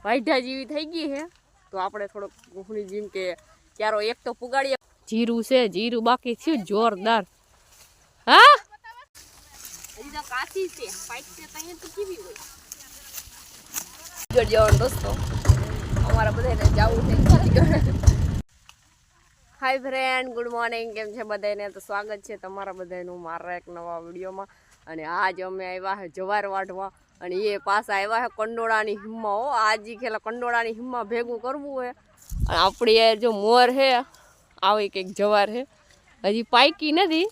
વાઢા જેવી થઈ ગઈ છે તો આપણે થોડોક ગુફણી જેમ કે ક્યારો એક તો પુગાડીએ. જીરું છે, જીરું બાકી થયું જોરદાર. હા હજી તો કાચી છે, પાઈક છે તઈ તો કેવી હોય. જવાનું દોસ્તો અમારા બધાને જાવું છે. Hi friend, good morning. કેમ છે બધાને? તો સ્વાગત છે તમારા બધાનું મારા એક નવા વિડીયોમાં. અને આજ અમે આવ્યા છે જવાર વાઢવા અને એ પાછા આવ્યા છે કંડોળાની હિમમાં. હો આજી ખેલા કંડોળાની હિમમાં ભેગું કરવું હોય. અને આપણી યાર જો મોર છે આવી કંઈક જવાર છે, હજી પાકી નથી,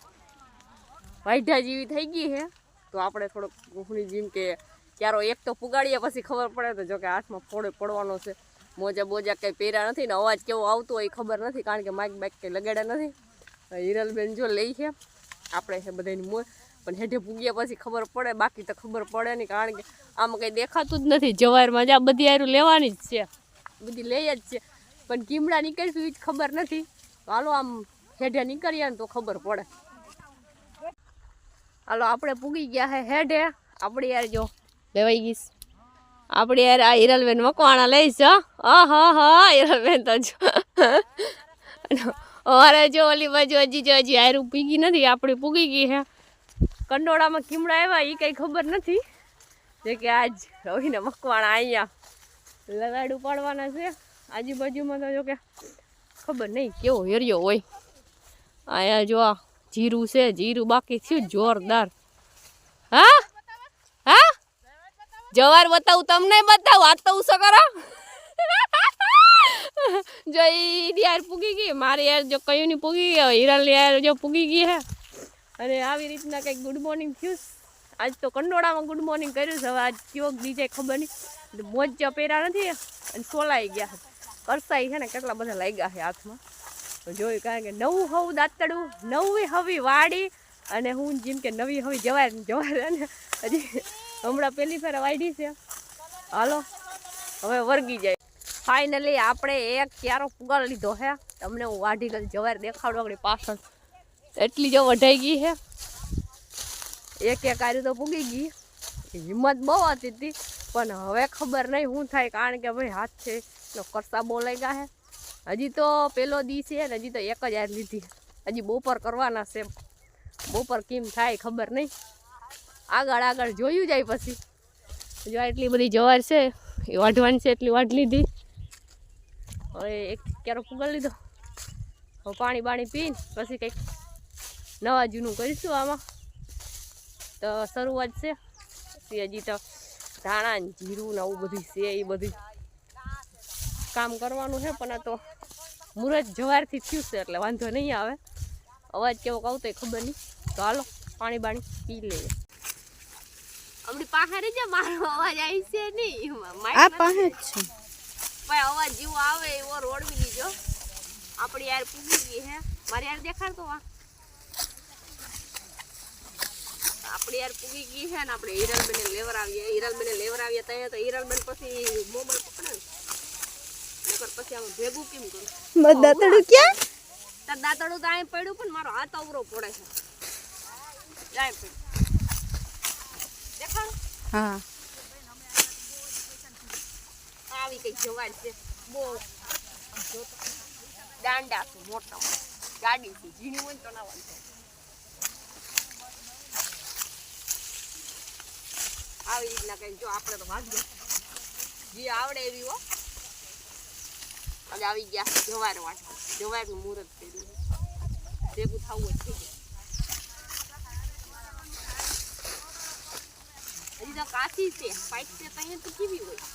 વાઢા જેવી થઈ ગઈ છે તો આપણે થોડોક ગુફણી જેમ કે ક્યારો એક તો પુગાડીએ પછી ખબર પડે. તો જો કે હાથમાં ફોડે પડવાનો છે. મોજા બોજા કંઈ પહેર્યા નથી ને અવાજ કેવો આવતો હોય એ ખબર નથી કારણ કે માઇક બાઇક કંઈ લગાડ્યા નથી. હિરલબેન જો લઈ છે આપણે છે બધાની મોર, પણ હેઠે પૂગ્યા પછી ખબર પડે, બાકી તો ખબર પડે નહીં કારણ કે આમાં કંઈ દેખાતું જ નથી. જવારમાં જ આ બધી આરું લેવાની જ છે, બધી લઈ જ છે, પણ કીમડા નીકળશું એ જ ખબર નથી. હાલો આમ હેઠે નીકળીએ ને તો ખબર પડે. હાલો આપણે પૂગી ગયા છે હેઠે. આપણે યાર જો લેવાઈ ગઈશ આપણે યાર આ હિરલબેન મકવાણા લઈશ. હા હિરલબેન તો જો અરે જો ઓલી બાજુ હજી હારું પૂગી નથી, આપણી પૂગી ગઈ છે. કંડોળામાં કીમડા આવ્યા એ કંઈ ખબર નથી. જે કે આજ રવિને મકવાણા અહીંયા લગાડું પાડવાના છે. આજુબાજુમાં તો જો કે ખબર નહીં કેવો હેરિયો હોય. અહીંયા જો આ જીરું છે, જીરું બાકી થયું જોરદાર. હા હા જવાર બતાવું તમને, બતાવું આ તો ઉસો કરો. જો યાર પૂગી ગઈ મારી યાર, જો કયું ની પૂગી ગઈ, હિરલ યાર જો પૂગી ગઈ હે. અને આવી રીતના કંઈક ગુડ મોર્નિંગ થયું. આજ તો કંડોળામાં ગુડ મોર્નિંગ કર્યું છે. હવે આજ કયો બીજે ખબર નહીં. મોજા પહેર્યા નથી અને સોલાઈ ગયા કરસાઈ છે ને કેટલા બધા લાગ્યા છે હાથમાં. તો જોયું કારણ કે નવું હવું દાંતડું, નવી હવી વાડી અને હું જેમ કે નવી હવી જવાર અને હજી હમણાં પહેલી ફેર વાઢી છે. હાલો હવે વર્ગી જાય. ફાઇનલી આપણે એક ક્યારો પુગાડ લીધો હે. તમને હું વાઢી ગયેલી જવાર દેખાડું આપણી પાછળ. એટલી જો વઢાઈ ગઈ છે, એક આર્યું તો પૂગી ગઈ. હિંમત બહુ હતી હતી પણ હવે ખબર નહીં શું થાય કારણ કે ભાઈ હાથ છે એનો કરસા બહુ લાગ્યા છે. હજી તો પેલો દી છે ને હજી તો એક જ હાર લીધી, હજી બપોર કરવાના છે. બપોર કેમ થાય ખબર નહીં, આગળ જોયું જાય પછી. જો એટલી બધી જવાર છે એ વાઢવાની છે, એટલી વાઢ લીધી. હવે એક ક્યારો પુગાડી લીધો. હવે પાણી બાણી પીને પછી કંઈક નવા જૂનું કરીશું. આમાં તો શરૂઆત છે. પછી હજી તો ધાણા જીરું ને આવું બધું છે, એ બધું કામ કરવાનું છે. પણ આ તો મુહૂર્ત જવારથી થયું છે એટલે વાંધો નહીં આવે. અવાજ કેવો આવતો એ ખબર નહીં. તો હાલો પાણી બાણી પી લઈએ. આપણી પાસે રહી જાય, મારો અવાજ આવી છે નહીં આ પાસે જ છે ભાઈ. અવાજ જેવો આવે એવો રોડવી દીજો. આપણી યાર પૂગી ગઈ હે. મારી યાર દેખાડતો વા આપણી યાર પૂગી ગઈ છે ને આપણે હિરલબેને લેવરાવીએ. હિરલબેને લેવરાવીએ ત્યાં તો હિરલબેન પછી મોબાઈલ પકડે નકર પછી આમ ભેગું કેમ કરું. દાંતડું ક્યાં? તાર દાંતડું તો અહીં પડ્યું પણ મારો હાથ અવરો પડે છે. જાય પડ્યું દેખાડ. હા આવી કઈ જવાર છે બહુ દાંડા છે મોટા ગાડી છે, ઝીણી હોય તો ના વાંધો. આવી રીતના કઈ જો આપણે તો ભાગ્ય જે આવડે એવી હો. અને આવી ગયા જવાર વાટવા, જવારનું મુહૂર્ત કર્યું ભેગું થવું જ થઈ જાય. હજી તો કાચી છે, પાઈક છે ત્યાં તો કેવી હોય.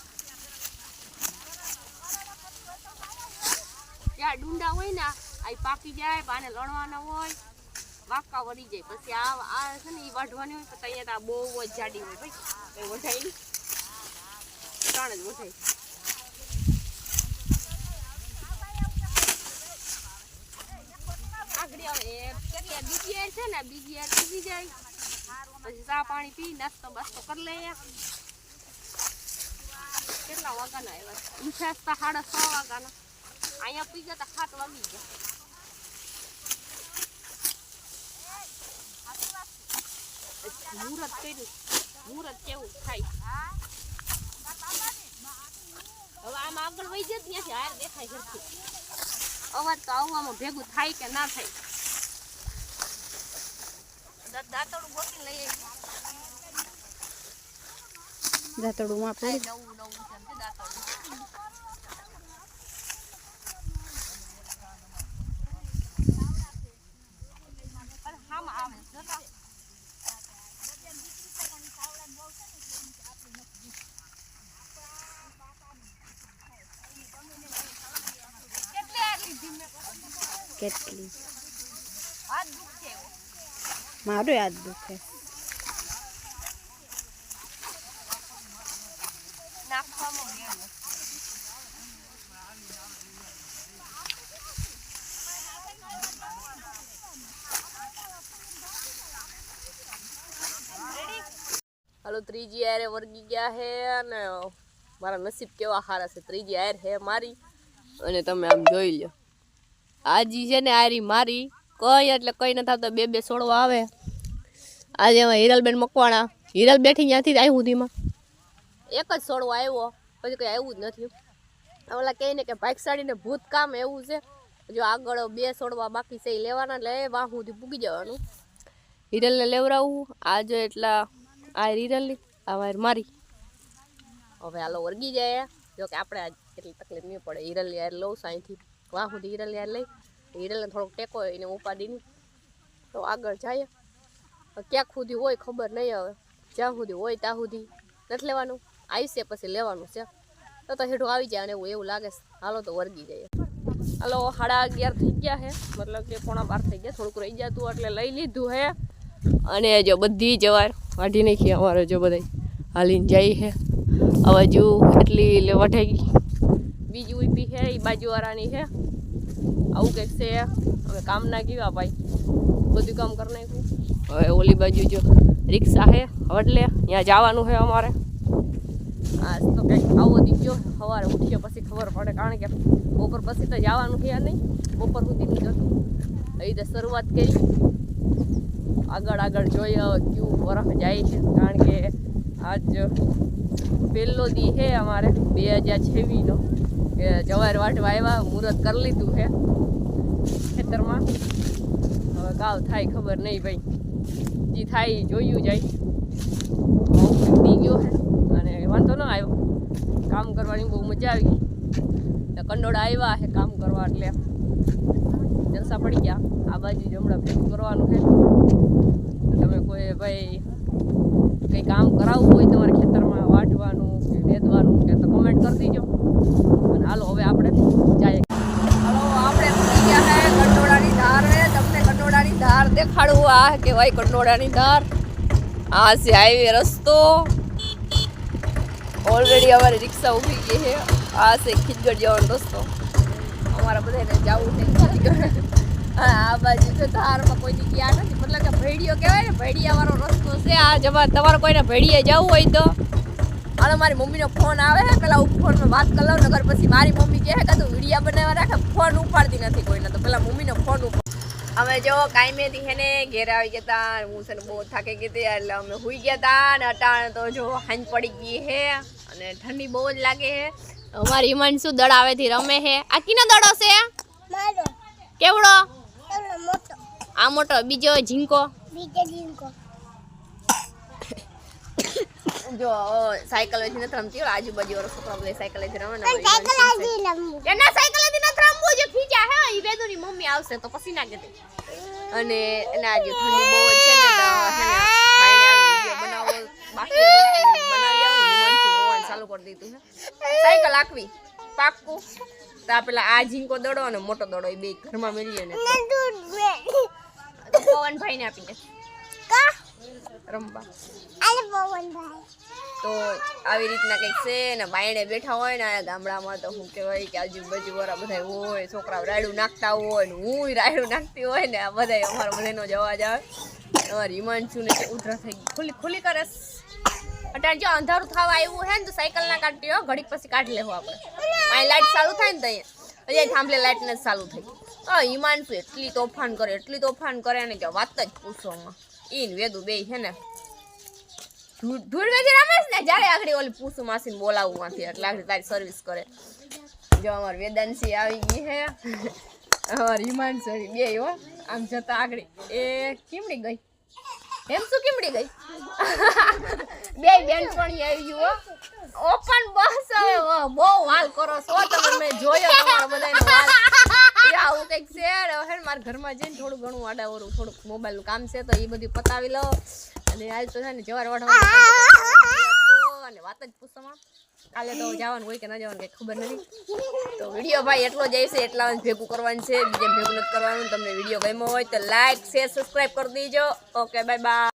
જ્યાં ડુંડા હોય ને આ પાકી જાય, પાને લણવાના હોય, વાંકા વળી જાય. પછી આ છે ને એ વાઢવાની હોય તો અહીંયા તો બહુ જ જાડી હોય ભાઈ, કઈ વઢાય નહીં, ત્રણ જ વઢાય. આગળ આવે કેટલી બીજી યાર છે ને, બીજી યાર પૂગી જાય પછી ચા પાણી પી નાસ્તો બાસ્તો કરી લઈએ. કેટલા વાગ્યાના આવ્યા? ઈચ્છા 6:30 વાગ્યાના. અહીંયા પી ગયા 7 વાગી ગયા. મુહૂર્ત કર્યું, મુહૂર્ત કેવું થાય. આમ આગળ વહી જાય ત્યાંથી હાર દેખાય સરખી અવાજ તો આવવામાં ભેગું થાય કે ના થાય દાંતડું ગોતી લઈએ દાંતડું માં પડે નવું નવું છે દાંતડું કેટલી હાથ દુખે મારું યાદ દુખે નાખવામાં ગેમ હાલો ત્રીજી આરે વર્ગી ગયા હે અને મારા નસીબ કેવા સારા છે ત્રીજી આર હે મારી અને તમે આમ જોઈ લો આજી છે ને આરી મારી કઈ એટલે કઈ ન થતો બે બે છોડવા આવે આજે એમાં હિરલબેન મકવાણા હિરલ બેઠી ત્યાંથી જ આવી સુધીમાં એક જ છોડવો આવ્યો પછી કંઈ આવ્યું જ નથી ઓલા કહે ને કે ભાગશાળીને ભૂત કામ એવું છે જો આગળ બે છોડવા બાકી છે એ લેવાના એટલે એ વાહ સુધી પૂગી જવાનું હિરલને લેવડાવવું આજે એટલા આ હિરલની આ વાર મારી હવે હાલો વર્ગી જાય જો કે આપણે આજ એટલી તકલીફ નહીં પડે હિરલની યાર લઉં સાંઈથી વાહ સુધી હિરલ યાર લઈ હિરલને થોડોક ટેકો એને ઉપાડીને તો આગળ જાય ક્યાંક સુધી હોય ખબર નહીં હવે જ્યાં સુધી હોય ત્યાં સુધી નથી લેવાનું આવશે પછી લેવાનું છે તો હેઠું આવી જાય અને એવું લાગે છે હાલો તો વર્ગી જાય હાલો 11:30 થઈ ગયા છે મતલબ કે 11:15 થઈ ગયા થોડુંક રહી જતું એટલે લઈ લીધું હે અને જો બધી જવાર વાઢી નાખી અમારે જો બધા હાલીને જાય છે આ બાજુ એટલી વઢાઈ ગઈ બીજી ઊભી છે એ બાજુવાળાની છે આવું કંઈક છે હવે કામ ના કેવા ભાઈ બધું કામ કરી નાખ્યું હવે ઓલી બાજુ જો રિક્ષા છે એટલે ત્યાં જવાનું છે અમારે આજ તો કંઈક આવો દીકરો સવારે ઉઠ્યો પછી ખબર પડે કારણ કે બપોર પછી તો જવાનું છે નહીં બપોર સુધીનું જતું એ રીતે શરૂઆત કરી આગળ આગળ જોઈએ કેવું વરસ જાય છે કારણ કે આજ પહેલો દી છે અમારે 2026નો કે જવાર વાટવા આવ્યા મુહૂર્ત કરી લીધું છે ખેતરમાં હવે કાવ થાય ખબર નહીં ભાઈ જે થાય જોયું જાય બી ગયો છે અને વાંધો ન આવ્યો કામ કરવાની બહુ મજા આવી ગઈ કંડોળા આવ્યા છે કામ કરવા એટલે જલસા પડી ગયા આ બાજુ જ હમણાં ભેગું કરવાનું છે તમે કોઈ ભાઈ કંઈ કામ કરાવવું હોય તમારે ખેતરમાં વાટવાનું કે વેદવાનું કે તો કમેન્ટ કરી દીજો અને હાલો હવે આપણે જઈએ હાલો આપણે પહોંચી ગયા છે કંડોળાની ધાર હે તમને કંડોળાની ધાર દેખાડવું આ કે ભાઈ કંડોળાની ધાર આ છે હાઈવે રસ્તો ઓલરેડી અમારી રિક્ષા ઊભી ગઈ છે આ છે ખીજગઢ જવાનો રસ્તો અમારા બધાને જવું છે ખીજગઢ આ બાજુ તો ધારમાં કોઈ ગયા નથી મતલબ કે ભેડિયો કહેવાય ને ભેડિયાવાળો રસ્તો છે આ જવા તમારે કોઈને ભેડિયે જવું હોય તો હાલો મારી મમ્મીનો ફોન આવે છે પેલા ફોનમાં વાત કરી લઉં નગર પછી મારી મમ્મી કહે કે તું વિડીયા બનાવવા રાખે ફોન ઉપાડતી નથી કોઈને તો પેલા મમ્મીનો ફોન ઉપર અમે જો કાયમેથી છે ને ઘેર આવી ગયા હતા હું છે ને બહુ થાકી ગઈ હતી એટલે અમે સુઈ ગયા હતા ને અટાણે તો જો હાંજ પડી ગઈ છે અને ઠંડી બહુ જ લાગે છે અમારી હિમાંશુ દડાવેથી રમે છે આ કીનો દડો છે કેવડો આ મોટો બીજો ઝીંકો જો સાયકલ વેચી નથી રમતી આજુબાજુ વાળો છોકરો બધા સાયકલ વેચી રમે ના સાયકલ વેચી નથી રમવું જો ખીજા હે ઈ બેદુની મમ્મી આવશે તો પછી ના ગતી અને એના આજે ઠંડી બહુ જ છે ને તો બાયણે વિડિયો બનાવો બાકી બનાવી આવું હિમાંશુ રોવાનું ચાલુ કરી દીધું છે સાયકલ આખવી પાક્કું તો પેલા આ ઝીંકો દડો અને મોટો દડો એ બે ઘરમાં મેળીએ ને તો પવનભાઈ ને આપી દે રમવા તો આવી રીતના કંઈક છે ને બાયણે બેઠા હોય ને ગામડામાં તો શું કહેવાય કે આજુબાજુ વાળા બધા હોય છોકરાઓ રાયડું નાખતા હોય ને હું રાયડું નાખતી હોય ને આ બધા અમારા બધાનો જ અવાજ આવે અમારી હિમાંશુ ને ઉધરા થઈ ગઈ ખુલ્લી ખુલ્લી કરે અટાણ જો અંધારું થવા આવ્યું હે ને તો સાયકલ ના કાઢતી હો ઘડીક પછી કાઢી લેવું આપણે અહીં લાઈટ ચાલુ થાય ને તો અહીંયા થાંભલે લાઈટ ને ચાલુ થઈ હિમાંશુ એટલી તોફાન કરે ને કે વાત જ પૂછવામાં ઈન વેદું બે છે ને ધૂળ વેચી રમેશ ને જ્યારે આગળ ઓલી પૂસુ માસીને બોલાવું માંથી એટલે આગળ તારી સર્વિસ કરે. જો અમાર વેદાંશી આવી ગઈ હે, અમાર હિમાંશી બે હો આમ જતા આગળ એ કેમડી ગઈ એમ શું કેમડી ગઈ બે બેનપણી આવી ગયું હો. ઓપન બસ હવે બહુ વાલ કરો છો તમે, મેં જોયો તમારો બધાનો વાલ. એ આવું કંઈક છે હવે મારા ઘરમાં જઈને થોડું ઘણું આડાવરું થોડુંક મોબાઈલનું કામ છે તો એ બધું પતાવી લો. અને આજ તો છે ને જવાર વાળા અને વાત જ પૂછવામાં કાલે તો જવાનું હોય કે ના જવાનું કંઈ ખબર નથી. તો વિડીયો ભાઈ એટલો જ આવશે એટલા ભેગું કરવાનું છે, બીજે ભેગું નથી કરવાનું. તમને વિડીયો ગમ્યો હોય તો લાઈક શેર સબસ્ક્રાઈબ કરી દેજો. Okay bye bye.